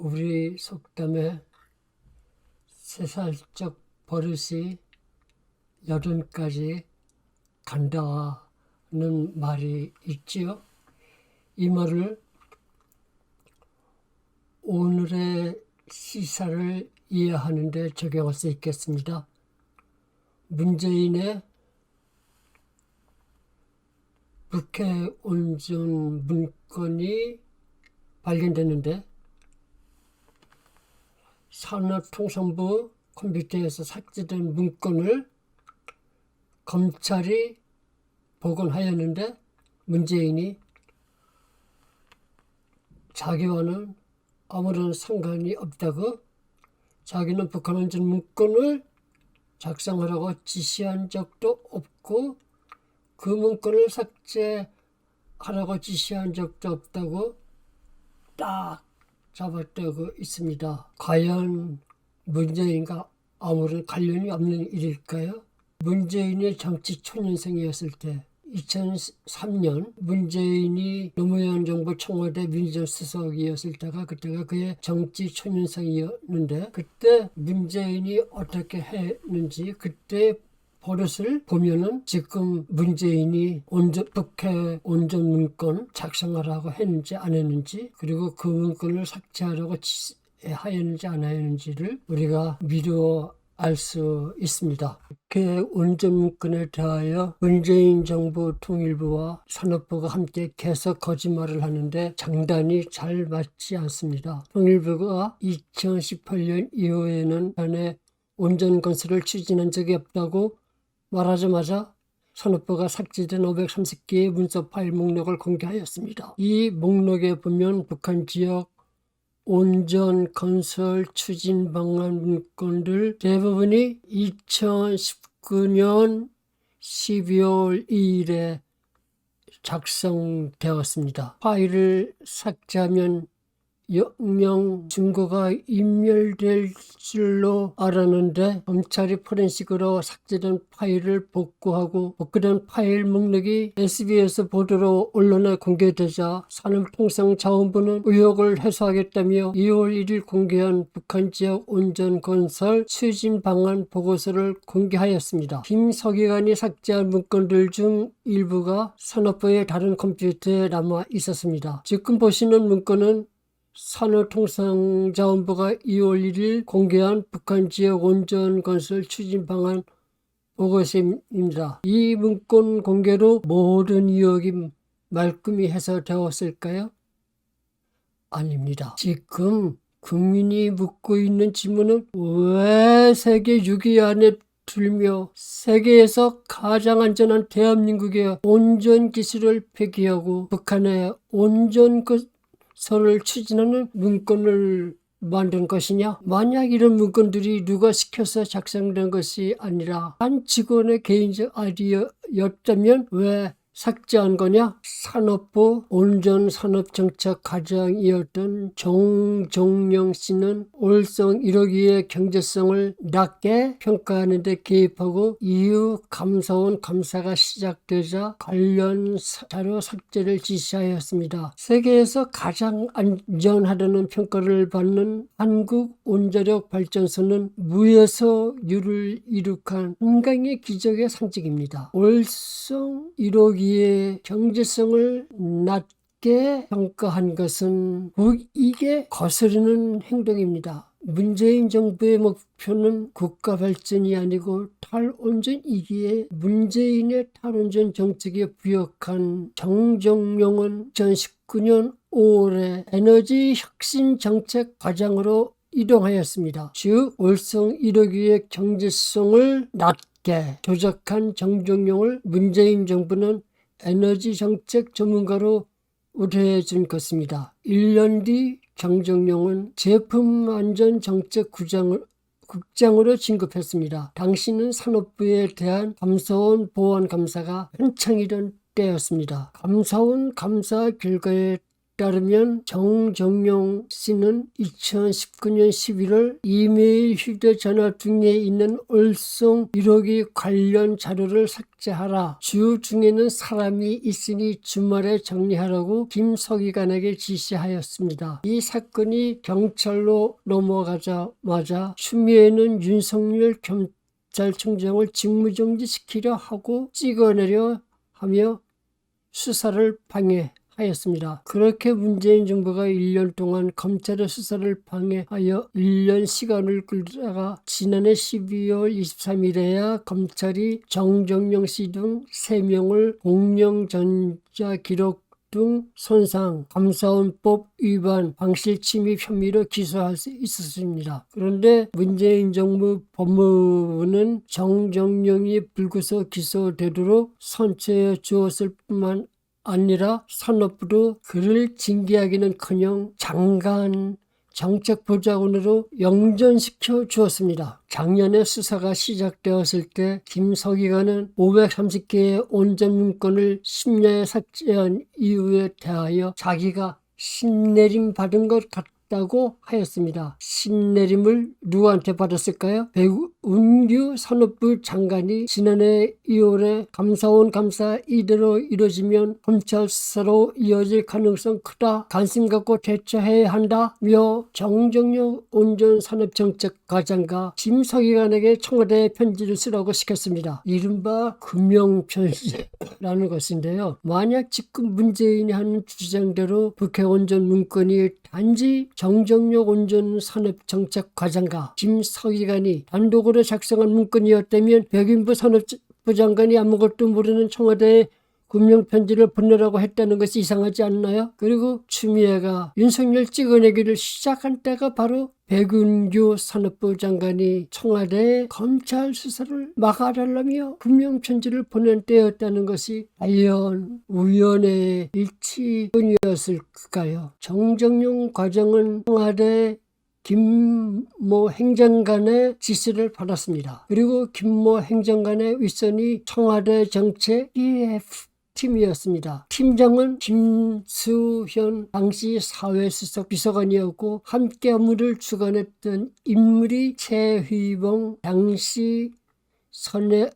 우리 속담에 새살적 버릇이 여든까지 간다는 말이 있지요. 이 말을 오늘의 시사를 이해하는 데 적용할 수 있겠습니다. 문재인의 북해 온전 문건이 발견됐는데 산업통상부 컴퓨터에서 삭제된 문건을 검찰이 복원하였는데 문재인이 자기와는 아무런 상관이 없다고, 자기는 북한 온전 문건을 작성하라고 지시한 적도 없고 그 문건을 삭제하라고 지시한 적도 없다고 딱 잡았다고 있습니다. 과연 문재인과 아무런 관련이 없는 일일까요? 문재인이 정치 초년생이었을 때 2003년 문재인이 노무현 정부 청와대 민정수석이었을 때가 그때가 그의 정치 초년생이었는데, 그때 문재인이 어떻게 했는지 그때 버릇을 보면은 지금 문재인이 북해 온전 문건 작성하라고 했는지 안 했는지, 그리고 그 문건을 삭제하라고 하였는지 안 하였는지를 우리가 미루어 알 수 있습니다. 북해 온전 문건에 대하여 문재인 정부 통일부와 산업부가 함께 계속 거짓말을 하는데 장단이 잘 맞지 않습니다. 통일부가 2018년 이후에는 전에 온전 건설을 추진한 적이 없다고 말하자마자 산업부가 삭제된 530개의 문서 파일 목록을 공개하였습니다. 이 목록에 보면 북한 지역 온전 건설 추진 방안 문건들 대부분이 2019년 12월 2일에 작성되었습니다. 파일을 삭제하면 영영 증거가 인멸될 줄로 알았는데 검찰이 포렌식으로 삭제된 파일을 복구하고 복구된 파일 목록이 SBS 보도로 언론에 공개되자 산업통상자원부는 의혹을 해소하겠다며 2월 1일 공개한 북한 지역 온전 건설 추진 방안 보고서를 공개하였습니다. 김 서기관이 삭제한 문건들 중 일부가 산업부의 다른 컴퓨터에 남아 있었습니다. 지금 보시는 문건은 산업통상자원부가 2월 1일 공개한 북한 지역 온전 건설 추진 방안 보고서입니다. 이 문건 공개로 모든 의혹이 말끔히 해소되었을까요? 아닙니다. 지금 국민이 묻고 있는 질문은 왜 세계 6위 안에 들며 세계에서 가장 안전한 대한민국의 온전 기술을 폐기하고 북한의 온전 건설을 추진하는 문건을 만든 것이냐? 만약 이런 문건들이 누가 시켜서 작성된 것이 아니라 한 직원의 개인적 아이디어였다면 왜 삭제한 거냐? 산업부 온전산업정책과장이었던 정종영 씨는 올성 1호기의 경제성을 낮게 평가하는 데 개입하고 이후 감사원 감사가 시작되자 관련 자료 삭제를 지시하였습니다. 세계에서 가장 안전하다는 평가를 받는 한국온자력발전소는 무에서 유를 이룩한 한강의 기적의 상징입니다. 올성 1호기 의 경제성을 낮게 평가한 것은 국익에 거스르는 행동입니다. 문재인 정부의 목표는 국가 발전이 아니고 탈온전이기에 문재인의 탈온전 정책에 부역한 정종용은 2019년 5월에 에너지 혁신 정책 과장으로 이동하였습니다. 즉 올성 1호기의 경제성을 낮게 조작한 정종용을 문재인 정부는 에너지 정책 전문가로 우대해 준 것입니다. 1년 뒤 정종용은 제품안전정책국장으로 진급했습니다. 당시는 산업부에 대한 감사원 보안감사가 한창이던 때였습니다. 감사원 감사 결과에 따르면 정정용 씨는 2019년 11월 이메일, 휴대전화 등에 있는 얼송 1호기 관련 자료를 삭제하라. 주 중에는 사람이 있으니 주말에 정리하라고 김서기관에게 지시하였습니다. 이 사건이 경찰로 넘어가자마자 추미애는 윤석열 검찰총장을 직무정지시키려 하고 찍어내려 하며 수사를 방해하였습니다. 그렇게 문재인 정부가 1년 동안 검찰의 수사를 방해하여 1년 시간을 끌다가 지난해 12월 23일에야 검찰이 정정영 씨 등 3명을 공영 전자기록 등 손상, 감사원법 위반, 방실 침입 혐의로 기소할 수 있었습니다. 그런데 문재인 정부 법무부는 정정영이 불구속 기소되도록 선처해 주었을 뿐만 아니라 산업부도 그를 징계하기는커녕 장관 정책보좌관으로 영전시켜 주었습니다. 작년에 수사가 시작되었을 때 김서기관은 530개의 온전 문건을 10년에 삭제한 이유에 대하여 자기가 신내림 받은 것 같다고 하였습니다. 신내림을 누구한테 받았을까요? 백운규 산업부 장관이 지난해 2월에 감사원 감사 이대로 이뤄지면 검찰 수사로 이어질 가능성 크다. 관심 갖고 대처해야 한다며 정정용 온전산업정책과장과 김서기관에게 청와대에 편지를 쓰라고 시켰습니다. 이른바 금명편지라는 것인데요. 만약 지금 문재인이 하는 주장대로 북해 온전 문건이 단지 정정용 온전산업정책과장과 김서기관이 단독으로 작성한 문건이었다면 백인부 산업부 장관이 아무것도 모르는 청와대에 금명편지를 보내라고 했다는 것이 이상하지 않나요? 그리고 추미애가 윤석열 찍어내기를 시작한 때가 바로 백운규 산업부 장관이 청와대에 검찰 수사를 막아달라며 금명편지를 보낸 때였다는 것이 과연 우연의 일치뿐이었을까요? 정정용 과장은 청와대 김모 행정관의 지시를 받았습니다. 그리고 김모 행정관의 윗선이 청와대 정책 TF팀이었습니다. 팀장은 김수현 당시 사회수석 비서관이었고 함께 업무를 주관했던 인물이 최휘봉 당시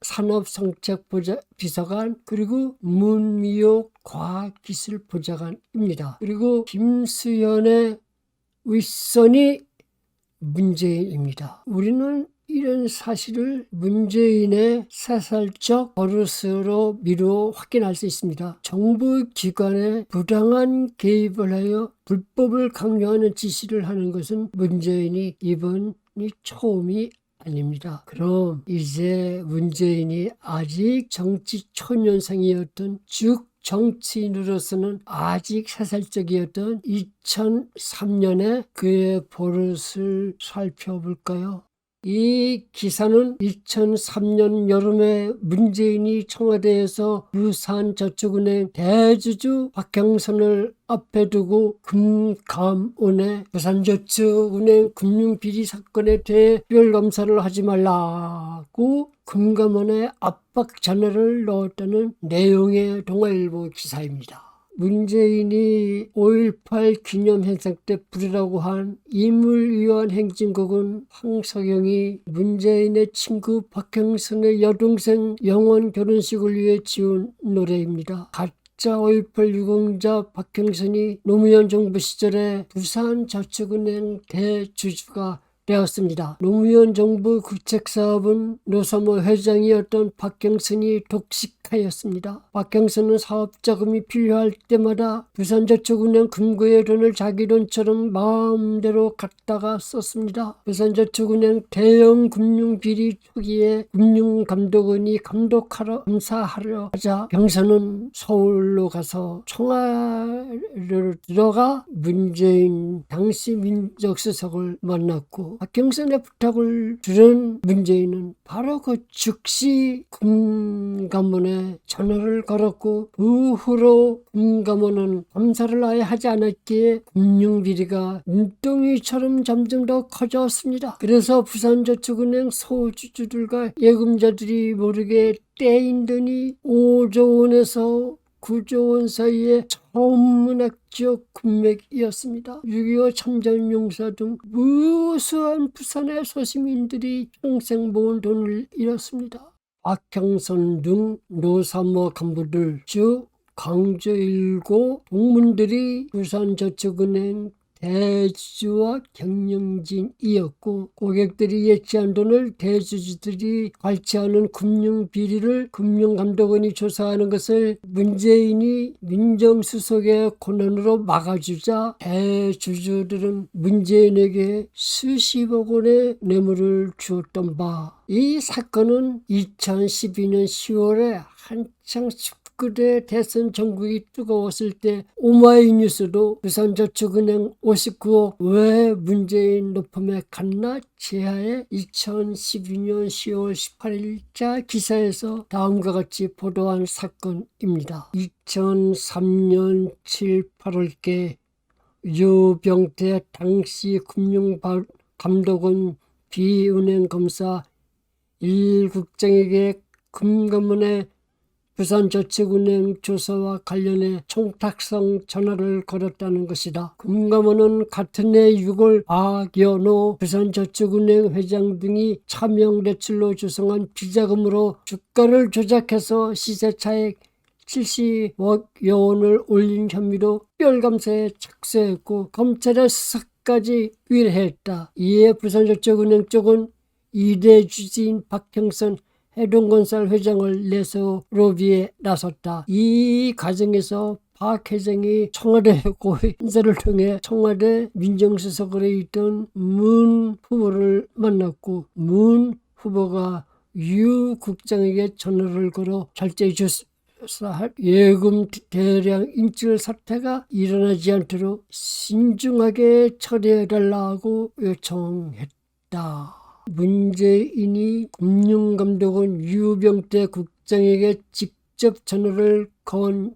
산업정책비서관 그리고 문미옥 과학기술보좌관입니다. 그리고 김수현의 윗선이 문재인입니다. 우리는 이런 사실을 문재인의 사살적 버릇으로 미루어 확인할 수 있습니다. 정부 기관에 부당한 개입을 하여 불법을 강요하는 지시를 하는 것은 문재인이 이번이 처음이 아닙니다. 그럼 이제 문재인이 아직 정치 초년생이었던 즉 정치인으로서는 아직 사살적이었던 2003년에 그의 버릇을 살펴볼까요? 이 기사는 2003년 여름에 문재인이 청와대에서 부산저축은행 대주주 박형선을 앞에 두고 금감원에 부산저축은행 금융비리 사건에 대해 특별검사를 하지 말라고 금감원에 압박 전화를 넣었다는 내용의 동아일보 기사입니다. 문재인이 5.18 기념행사 때 부르라고 한 임을위한 행진곡은 황석영이 문재인의 친구 박형선의 여동생 영원 결혼식을 위해 지은 노래입니다. 가짜 5.18 유공자 박형선이 노무현 정부 시절에 부산저축은행 대주주가 되었습니다. 노무현 정부 국책사업은 노사모 회장이었던 박형선이 독식하였습니다. 박형선은 사업자금이 필요할 때마다 부산저축은행 금고의 돈을 자기 돈처럼 마음대로 갖다가 썼습니다. 부산저축은행 대형 금융비리 초기에 금융감독원이 감사하려 하자 형선은 서울로 가서 청와대로 들어가 문재인 당시 민정수석을 만났고 박형선의 부탁을 들은 문재인은 바로 그 즉시 금감원에 전화를 걸었고 그 후로 금감원은 감사를 아예 하지 않았기에 금융비리가 눈덩이처럼 점점 더 커졌습니다. 그래서 부산저축은행 소주주들과 예금자들이 모르게 떼인 돈이 5조 원에서 9조 원 사이의 천문학적 군맥이었습니다. 6.25 참전용사 등 무수한 부산의 소시민들이 평생 모은 돈을 잃었습니다. 박형선 등 노사모 간부들, 즉 광주 1고 동문들이 부산저축은행 대주주와 경영진이었고, 고객들이 예치한 돈을 대주주들이 관리하는 금융비리를 금융감독원이 조사하는 것을 문재인이 민정수석의 권한으로 막아주자 대주주들은 문재인에게 수십억 원의 뇌물을 주었던 바, 이 사건은 2012년 10월에 한창 그대 대선 전국이 뜨거웠을 때 오마이뉴스도 부산저축은행 59억 왜 문재인 로펌에 갔나 제하에 2012년 10월 18일자 기사에서 다음과 같이 보도한 사건입니다. 2003년 7, 8월께 유병태 당시 금융감독원 비은행검사 1국장에게 금감원의 부산저축은행 조사와 관련해 총탁성 전화를 걸었다는 것이다. 금감원은 같은 해 6월 박연호 부산저축은행 회장 등이 차명대출로 조성한 비자금으로 주가를 조작해서 시세차익 70억여 원을 올린 혐의로 특별감사에 착수했고 검찰의 수사까지 의뢰했다. 이에 부산저축은행 쪽은 2대 주지인 박형선 해동건설 회장을 내세워 로비에 나섰다. 이 과정에서 박 회장이 청와대 고인사를 통해 청와대 민정수석으로 있던 문 후보를 만났고, 문 후보가 유 국장에게 전화를 걸어 절제 조사할 예금 대량 인출 사태가 일어나지 않도록 신중하게 처리해달라고 요청했다. 문재인이 금융감독원 유병태 국장에게 직접 전화를 건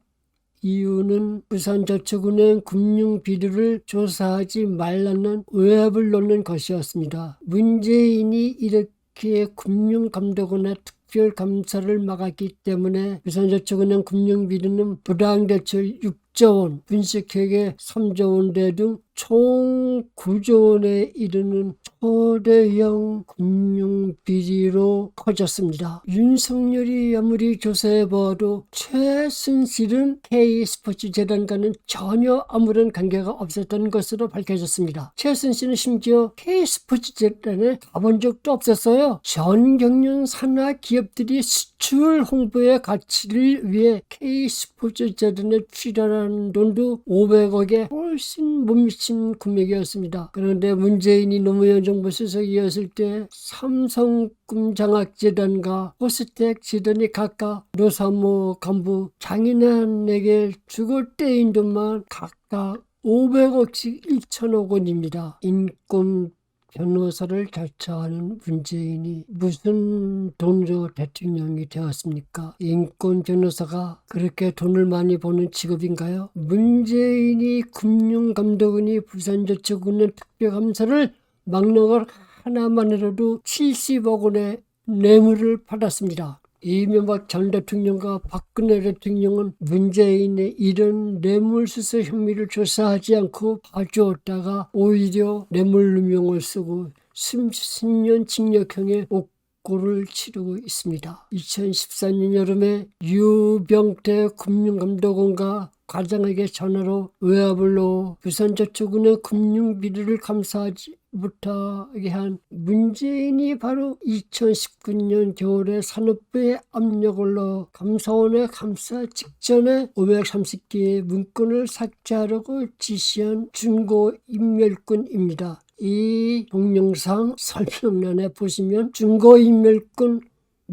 이유는 부산저축은행 금융비리를 조사하지 말라는 외압을 놓는 것이었습니다. 문재인이 이렇게 금융감독원의 특별감사를 막았기 때문에 부산저축은행 금융비리는 부당대출 6조 원, 분식회계 3조 원대 등 총 9조 원에 이르는 초대형 금융비리로 커졌습니다. 윤석열이 아무리 조사해봐도 최순실은 K스포츠재단과는 전혀 아무런 관계가 없었던 것으로 밝혀졌습니다. 최순실은 심지어 K스포츠재단에 가본 적도 없었어요. 전 경영 산하 기업들이 수출 홍보의 가치를 위해 K스포츠재단에 출연하는 돈도 500억에 훨씬 못 미친 금액이었습니다. 그런데 문재인이 노무현 정부 수석이었을 때 삼성금 장학재단과 호스텍 재단이 각각 노사모 간부 장인환에게 주고 떼인 돈만 각각 500억씩 1천억 원입니다. 인권 변호사를 자처하는 문재인이 무슨 돈으로 대통령이 되었습니까? 인권 변호사가 그렇게 돈을 많이 버는 직업인가요? 문재인이 금융감독원이 부산저축은행 특별감사를 막는 걸 하나만으로도 70억 원의 뇌물을 받았습니다. 이명박 전 대통령과 박근혜 대통령은 문재인의 이런 뇌물수수 혐의를 조사하지 않고 봐주었다가 오히려 뇌물누명을 쓰고 10년 징역형의 옥고를 치르고 있습니다. 2014년 여름에 유병태 금융감독원과 과장에게 전화로 외압을 넣어 부산저축은행 금융비리를 감사하지 못하게 한 문재인이 바로 2019년 겨울에 산업부의 압력을 넣어 감사원의 감사 직전에 530개의 문건을 삭제하라고 지시한 중고인멸꾼입니다. 이 동영상 설명란에 보시면 중고인멸꾼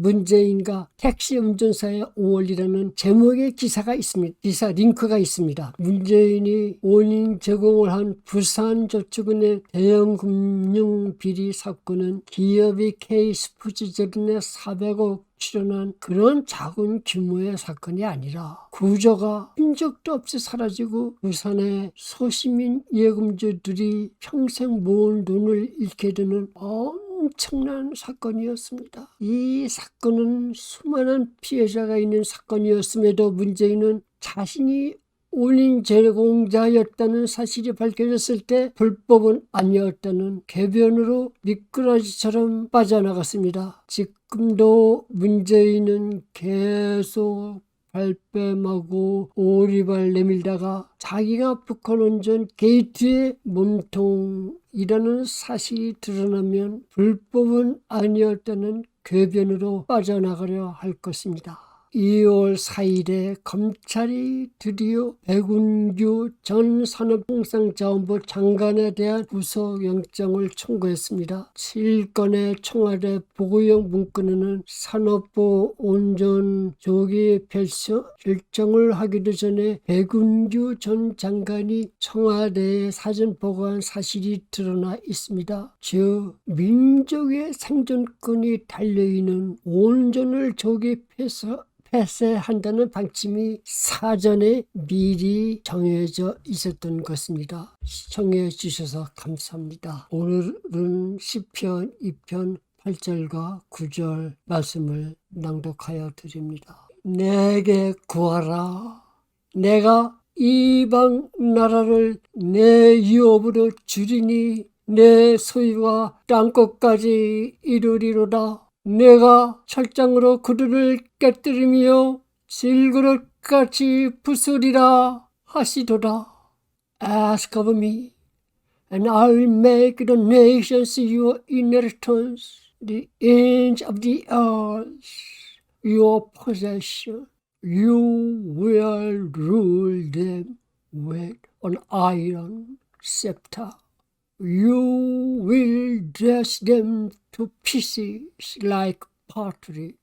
문재인과 택시 운전사의 5월이라는 제목의 기사가 있습니다. 기사 링크가 있습니다. 문재인이 원인 제공을 한 부산저축은행 대형 금융비리 사건은 기업이 K스포츠재단에 400억 출연한 그런 작은 규모의 사건이 아니라 구조가 흔적도 없이 사라지고 부산의 소시민 예금주들이 평생 모은 돈을 잃게 되는 엄청난 사건이었습니다. 이 사건은 수많은 피해자가 있는 사건이었음에도 문재인은 자신이 원인 제공자였다는 사실이 밝혀졌을 때 불법은 아니었다는 궤변으로 미꾸라지처럼 빠져나갔습니다. 지금도 문재인은 계속 발뺌하고 오리발 내밀다가 자기가 북한 원전 게이트의 몸통이라는 사실이 드러나면 불법은 아니었다는 궤변으로 빠져나가려 할 것입니다. 2월 4일에 검찰이 드디어 백운규 전 산업통상자원부 장관에 대한 구속영장을 청구했습니다. 7건의 청와대 보고용 문건에는 산업부 온전 조기 폐쇄 결정을 하기도 전에 백운규 전 장관이 청와대에 사전 보고한 사실이 드러나 있습니다. 즉 민족의 생존권이 달려있는 온전을 조기 폐쇄한다는 방침이 사전에 미리 정해져 있었던 것입니다. 시청해 주셔서 감사합니다. 오늘은 시편 2편 8절과 9절 말씀을 낭독하여 드립니다. 내게 구하라. 내가 이방 나라를 내 유업으로 주리니 내 소유가 땅끝까지 이르리로다. 내가 철장으로 그들을 깨뜨리며 질그릇같이 부수리라 하시도다. Ask of me, and I will make the nations your inheritance, the ends of the earth your possession. You will rule them with an iron scepter. You will dash them to pieces like pottery.